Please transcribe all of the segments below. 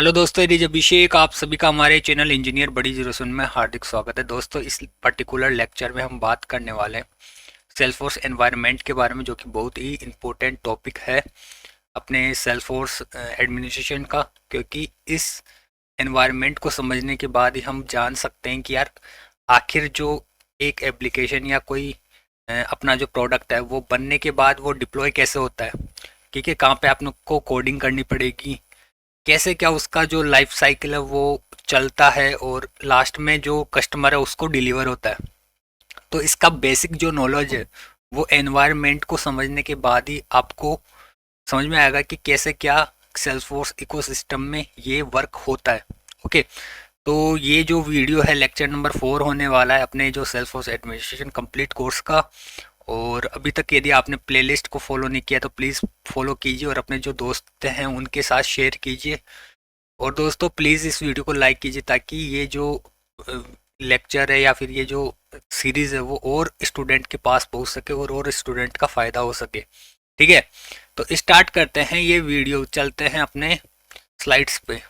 Hello दोस्तों, ये अभिषेक आप सभी का हमारे चैनल इंजीनियर बड़ी जीरो सुन में हार्दिक स्वागत है। दोस्तों, इस पर्टिकुलर लेक्चर में हम बात करने वाले हैं सेल्सफोर्स एनवायरनमेंट के बारे में, जो कि बहुत ही इम्पोर्टेंट टॉपिक है अपने सेल्सफोर्स एडमिनिस्ट्रेशन का। क्योंकि इस एनवायरनमेंट को समझने के बाद ही हम जान सकते हैं कि यार आखिर जो एक एप्लीकेशन या कोई अपना जो प्रोडक्ट है वो बनने के बाद वो डिप्लॉय कैसे होता है, ठीक है, कहाँ पे आप लोग को कोडिंग करनी पड़ेगी, कैसे क्या उसका जो लाइफ साइकिल है वो चलता है और लास्ट में जो कस्टमर है उसको डिलीवर होता है। तो इसका बेसिक जो नॉलेज है वो एनवायरनमेंट को समझने के बाद ही आपको समझ में आएगा कि कैसे क्या सेल्सफोर्स इकोसिस्टम में ये वर्क होता है। ओके, तो ये जो वीडियो है लेक्चर नंबर 4 होने वाला है अपने जो सेल्सफोर्स एडमिनिस्ट्रेशन कंप्लीट कोर्स का। और अभी तक यदि आपने प्लेलिस्ट को फॉलो नहीं किया तो प्लीज़ फॉलो कीजिए और अपने जो दोस्त हैं उनके साथ शेयर कीजिए। और दोस्तों प्लीज़ इस वीडियो को लाइक कीजिए ताकि ये जो लेक्चर है या फिर ये जो सीरीज़ है वो और स्टूडेंट के पास पहुंच सके और स्टूडेंट का फ़ायदा हो सके। ठीक है, तो स्टार्ट करते हैं ये वीडियो, चलते हैं अपने स्लाइड्स पे।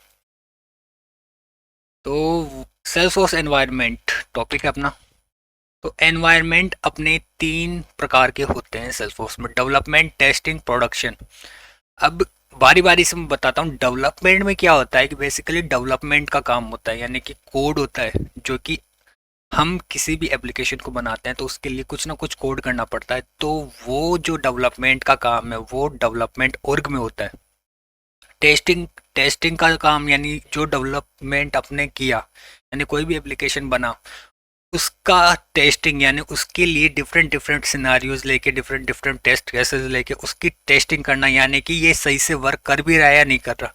तो सेल्स फोर्स एनवायरनमेंट टॉपिक है अपना। तो एनवायरनमेंट अपने 3 प्रकार के होते हैं सेल्स फोर्स में: डेवलपमेंट, टेस्टिंग, प्रोडक्शन। अब बारी बारी से मैं बताता हूँ डेवलपमेंट में क्या होता है। कि बेसिकली डेवलपमेंट का काम होता है, यानी कि कोड होता है, जो कि हम किसी भी एप्लीकेशन को बनाते हैं तो उसके लिए कुछ ना कुछ कोड करना पड़ता है। तो वो जो डेवलपमेंट का काम है वो डेवलपमेंट ऑर्ग में होता है। टेस्टिंग टेस्टिंग का काम यानी जो डेवलपमेंट आपने किया, यानी कोई भी एप्लीकेशन बना उसका टेस्टिंग, यानी उसके लिए डिफरेंट डिफरेंट सिनारियोज लेके डिफरेंट डिफरेंट टेस्ट केसेस लेके उसकी टेस्टिंग करना, यानी कि ये सही से वर्क कर भी रहा है या नहीं कर रहा।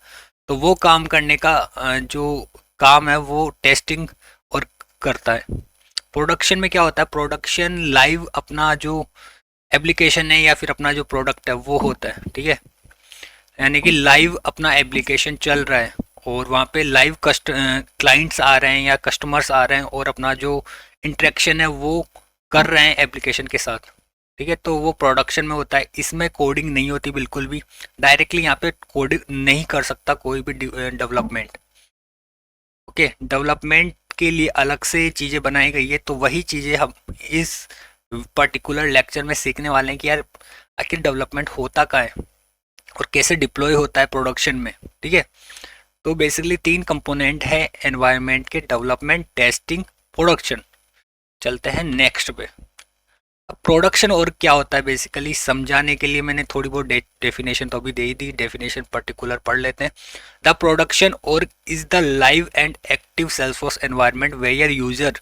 तो वो काम करने का जो काम है वो टेस्टिंग और करता है। प्रोडक्शन में क्या होता है, प्रोडक्शन लाइव अपना जो एप्लीकेशन है या फिर अपना जो प्रोडक्ट है वो होता है। ठीक है, यानी कि लाइव अपना एप्लीकेशन चल रहा है और वहाँ पे लाइव क्लाइंट्स आ रहे हैं या कस्टमर्स आ रहे हैं और अपना जो इंटरेक्शन है वो कर रहे हैं एप्लीकेशन के साथ। ठीक है, तो वो प्रोडक्शन में होता है। इसमें कोडिंग नहीं होती बिल्कुल भी, डायरेक्टली यहाँ पे कोडिंग नहीं कर सकता कोई भी डेवलपमेंट। ओके, डेवलपमेंट के लिए अलग से चीज़ें बनाई गई है, तो वही चीज़ें हम इस पर्टिकुलर लेक्चर में सीखने वाले हैं कि यार आखिर डेवलपमेंट होता क्या है और कैसे डिप्लॉय होता है प्रोडक्शन में। ठीक है, तो बेसिकली 3 कंपोनेंट है एनवायरनमेंट के: डेवलपमेंट, टेस्टिंग, प्रोडक्शन। चलते हैं नेक्स्ट पे। अब प्रोडक्शन और क्या होता है बेसिकली समझाने के लिए मैंने थोड़ी बहुत डेफिनेशन तो अभी दे ही दी, डेफिनेशन पर्टिकुलर पढ़ लेते हैं। The production org is the live and active Salesforce environment where user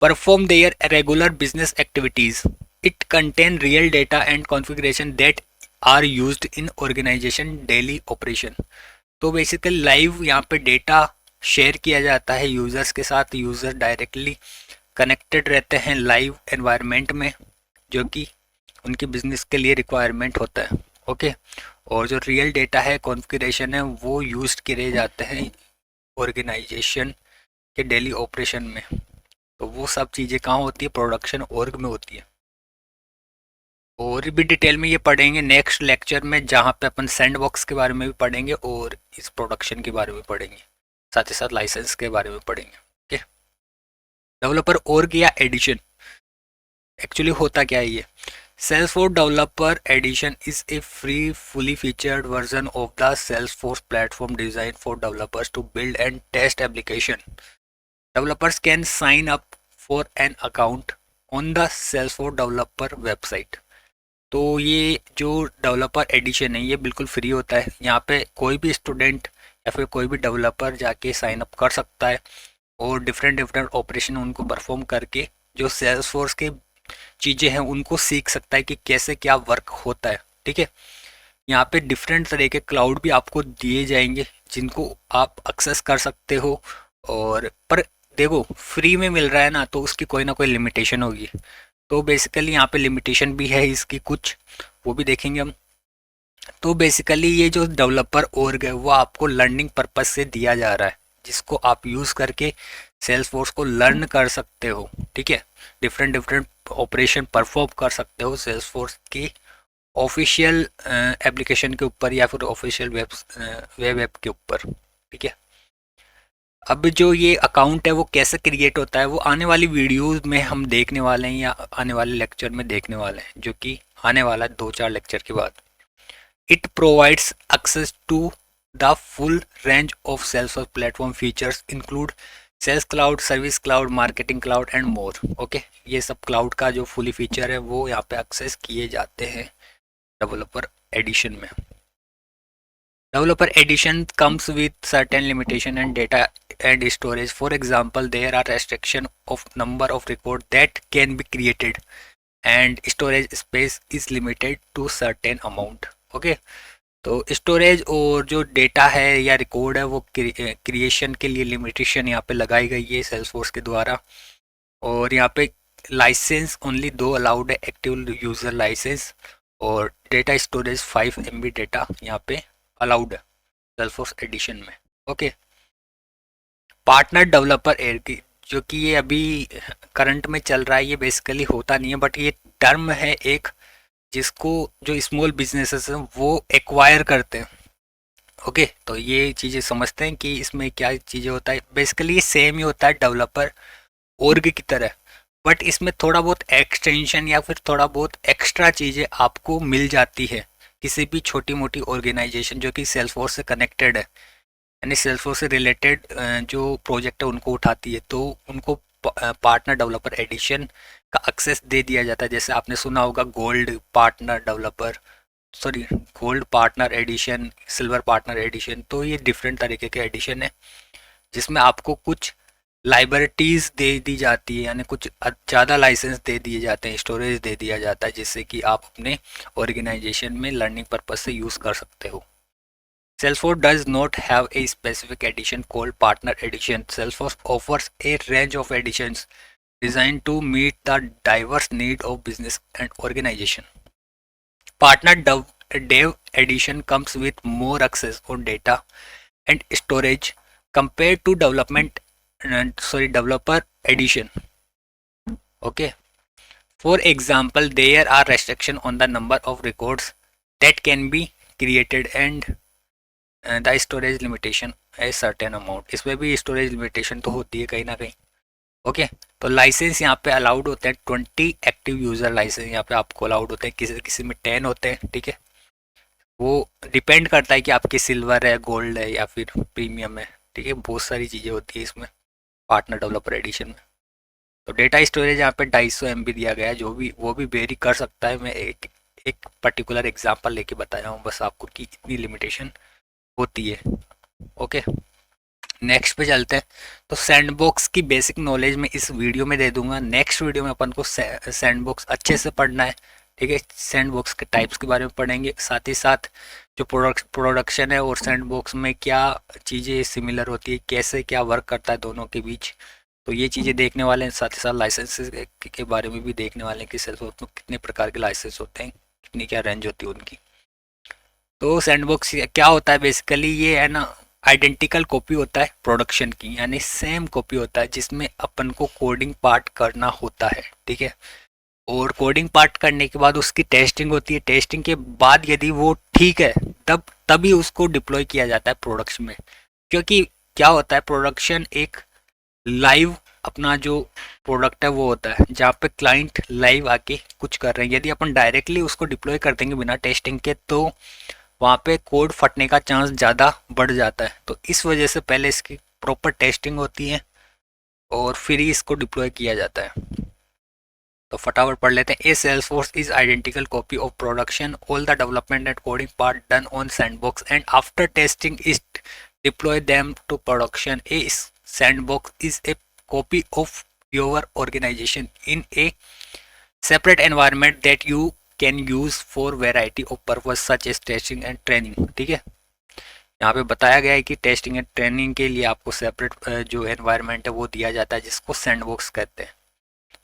perform their regular business activities. It contain real data and configuration that are used in organization daily operation. तो basically live यहाँ पे data share किया जाता है users के साथ। User directly connected रहते हैं लाइव एनवायरनमेंट में, जो कि उनकी बिजनेस के लिए रिक्वायरमेंट होता है। ओके, और जो रियल डेटा है, कॉन्फ़िगरेशन है, वो यूज किए जाते हैं ऑर्गेनाइजेशन के डेली ऑपरेशन में। तो वो सब चीज़ें कहाँ होती है, प्रोडक्शन ऑर्ग में होती है। और भी डिटेल में ये पढ़ेंगे नेक्स्ट लेक्चर में, जहाँ पे अपन सैंडबॉक्स के बारे में भी पढ़ेंगे और इस प्रोडक्शन के बारे में पढ़ेंगे, साथ ही साथ लाइसेंस के बारे में पढ़ेंगे। ओके, डेवलपर ऑर्ग या एडिशन एक्चुअली होता क्या है ये। Salesforce Developer Edition is a free, fully featured version of the Salesforce platform designed for developers to build and test application. Developers can sign up for an account on the Salesforce Developer website. तो ये जो developer addition है ये बिल्कुल free होता है। यहाँ पे कोई भी स्टूडेंट या फिर कोई भी डेवलपर जाके साइन अप कर सकता है और डिफरेंट डिफरेंट ऑपरेशन उनको परफॉर्म करके जो सेल्सफोर्स के चीज़ें हैं उनको सीख सकता है कि कैसे क्या वर्क होता है। ठीक है, यहाँ पे डिफरेंट तरह के क्लाउड भी आपको दिए जाएंगे जिनको आप एक्सेस कर सकते हो। और पर देखो, फ्री में मिल रहा है ना, तो उसकी कोई ना कोई लिमिटेशन होगी। तो बेसिकली यहाँ पे लिमिटेशन भी है इसकी कुछ, वो भी देखेंगे हम। तो बेसिकली ये जो डेवलपर ऑर्ग है वो आपको लर्निंग पर्पस से दिया जा रहा है, जिसको आप यूज़ करके सेल्स फोर्स को लर्न कर सकते हो। ठीक है, डिफरेंट डिफरेंट ऑपरेशन परफॉर्म कर सकते हो सेल्स फोर्स की ऑफिशियल एप्लीकेशन के ऊपर या फिर ऑफिशियल वेब ऐप के ऊपर। ठीक है। अब जो ये अकाउंट है वो कैसे क्रिएट होता है वो आने वाली वीडियोस में हम देखने वाले हैं या आने वाले लेक्चर में देखने वाले हैं, जो कि आने वाला है 2-4 लेक्चर के बाद। It provides access to the full range of Salesforce platform features include sales cloud, service cloud, marketing cloud and more. Okay, ये सब क्लाउड का जो फुली फीचर है वो यहाँ पे एक्सेस किए जाते हैं डेवलपर एडिशन में। Developer edition comes with certain limitation and data and storage. For example, there are restriction of number of record that can be created and storage space is limited to certain amount. Okay, तो storage और जो data है या record है वो creation के लिए limitation यहाँ पे लगाई गई है सेल्सफोर्स के द्वारा। और यहाँ पे लाइसेंस ओनली 2 अलाउड है, एक्टिव यूज़र लाइसेंस और डेटा स्टोरेज 5 MB डेटा यहाँ पे अलाउड है सेल्सफोर्स एडिशन में। ओके, पार्टनर डेवलपर एयर की जो कि ये अभी करंट में चल रहा है, ये बेसिकली होता नहीं है बट ये टर्म है एक जिसको जो स्मॉल बिजनेसेस हैं वो एक्वायर करते हैं। ओके, तो ये चीज़ें समझते हैं कि इसमें क्या चीज़ें होता है। बेसिकली ये सेम ही होता है डेवलपर org की तरह, बट इसमें थोड़ा बहुत एक्सटेंशन या फिर थोड़ा बहुत एक्स्ट्रा चीज़ें आपको मिल जाती है किसी भी छोटी मोटी ऑर्गेनाइजेशन जो कि सेल्सफोर्स से कनेक्टेड है, यानी सेल्सफोर्स से रिलेटेड जो प्रोजेक्ट है उनको उठाती है, तो उनको पार्टनर डेवलपर एडिशन का एक्सेस दे दिया जाता है। जैसे आपने सुना होगा gold partner developer, sorry gold partner edition, silver partner edition. तो ये डिफरेंट तरीके के एडिशन है जिसमें आपको कुछ लाइब्रेरीज दे दी जाती है, यानी कुछ ज़्यादा लाइसेंस दे दिए जाते हैं, स्टोरेज दे दिया जाता है जिससे कि आप अपने ऑर्गेनाइजेशन में लर्निंग पर्पज से यूज़ कर सकते हो। Salesforce does not have a specific edition called Partner Edition. Salesforce offers a range of editions designed to meet the diverse need of business and organization. Partner Dev Edition comes with more access on data and storage compared to Developer Edition. Okay. For example, there are restrictions on the number of records that can be created and the storage limitation है certain amount. इसमें भी storage limitation तो होती है कहीं ना कहीं। Okay, तो लाइसेंस यहाँ पे अलाउड होते हैं 20 एक्टिव यूज़र लाइसेंस यहाँ पे आपको अलाउड होते हैं, किसी किसी में 10 होते हैं। ठीक है, वो डिपेंड करता है कि आपके सिल्वर है, गोल्ड है या फिर प्रीमियम है। ठीक है, बहुत सारी चीज़ें होती है इसमें पार्टनर डेवलपर एडिशन में। तो डेटा स्टोरेज यहाँ पे 250 MB दिया गया है, जो भी वो भी वेरी कर सकता है। मैं एक पर्टिकुलर एग्जाम्पल लेके बताया हूँ बस आपको कि इतनी लिमिटेशन होती है। ओके, नेक्स्ट पे चलते हैं। तो सैंडबॉक्स की बेसिक नॉलेज मैं इस वीडियो में दे दूंगा, नेक्स्ट वीडियो में अपन को सैंडबॉक्स अच्छे से पढ़ना है। ठीक है, सैंडबॉक्स के टाइप्स के बारे में पढ़ेंगे, साथ ही साथ जो प्रोडक्शन है और सैंडबॉक्स में क्या चीज़ें सिमिलर होती है, कैसे क्या वर्क करता है दोनों के बीच, तो ये चीज़ें देखने वाले हैं। साथ ही साथ लाइसेंसेस के बारे में भी देखने वाले हैं कि सेल्सफोर्स में कितने प्रकार के लाइसेंस होते हैं, कितनी क्या रेंज होती है उनकी। तो सैंडबॉक्स क्या होता है बेसिकली, ये है ना आइडेंटिकल कॉपी होता है प्रोडक्शन की, यानी सेम कॉपी होता है जिसमें अपन को कोडिंग पार्ट करना होता है। ठीक है, और कोडिंग पार्ट करने के बाद उसकी टेस्टिंग होती है। टेस्टिंग के बाद यदि वो ठीक है तभी उसको डिप्लॉय किया जाता है प्रोडक्शन में। क्योंकि क्या होता है, प्रोडक्शन एक लाइव अपना जो प्रोडक्ट है वो होता है जहाँ पे क्लाइंट लाइव आके कुछ कर रहे हैं। यदि अपन डायरेक्टली उसको डिप्लॉय कर देंगे बिना टेस्टिंग के तो वहाँ पे कोड फटने का चांस ज़्यादा बढ़ जाता है। तो इस वजह से पहले इसकी प्रॉपर टेस्टिंग होती है और फिर ही इसको डिप्लॉय किया जाता है। तो फटाफट पढ़ लेते हैं। A Salesforce is identical copy of production, all the development and coding part done on sandbox and after testing is deploy them to production. A sandbox is a copy of your organization in a separate environment that you can use for variety of purpose such as testing and training. ठीक है, यहाँ पे बताया गया है कि testing and training के लिए आपको सेपरेट जो एनवायरनमेंट है वो दिया जाता है जिसको सैंडबॉक्स कहते हैं,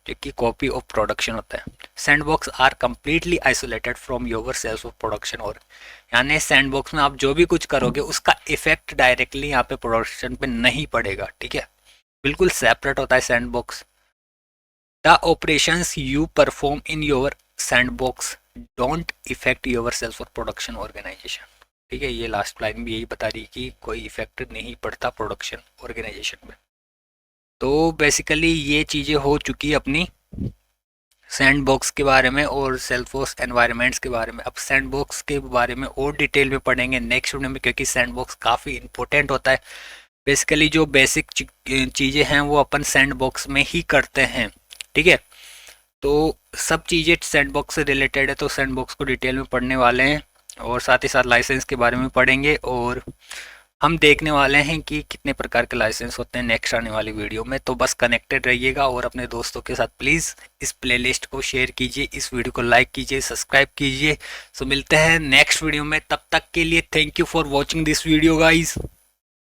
जो कि कॉपी ऑफ प्रोडक्शन होता है। Sandbox are completely isolated from your sales of production, और यानी सैंडबॉक्स में आप जो भी कुछ करोगे उसका इफेक्ट डायरेक्टली यहाँ पे प्रोडक्शन पे नहीं पड़ेगा। ठीक है, बिल्कुल सेपरेट होता है sandbox. The operations you perform in your sandbox don't affect your sales of production organisation. ठीक है, ये लास्ट लाइन भी यही बता रही है कि कोई इफेक्ट नहीं पड़ता प्रोडक्शन ऑर्गेनाइजेशन में। तो बेसिकली ये चीज़ें हो चुकी अपनी सैंड बॉक्स के बारे में और सेल्फोर्स एनवायरनमेंट्स के बारे में। अब सैंड बॉक्स के बारे में और डिटेल में पढ़ेंगे नेक्स्ट वीडियो में, क्योंकि सैंड बॉक्स काफ़ी इंपॉर्टेंट होता है। बेसिकली जो बेसिक चीज़ें हैं वो अपन सैंड बॉक्स में ही करते हैं, ठीक है। तो सब चीज़ें सैंड बॉक्स से रिलेटेड है, तो सैंड बॉक्स को डिटेल में पढ़ने वाले हैं और साथ ही साथ लाइसेंस के बारे में पढ़ेंगे, और हम देखने वाले हैं कि कितने प्रकार के लाइसेंस होते हैं नेक्स्ट आने वाली वीडियो में। तो बस कनेक्टेड रहिएगा और अपने दोस्तों के साथ प्लीज़ इस प्लेलिस्ट को शेयर कीजिए, इस वीडियो को लाइक कीजिए, सब्सक्राइब कीजिए। सो मिलते हैं नेक्स्ट वीडियो में, तब तक के लिए thank you for watching this video guys.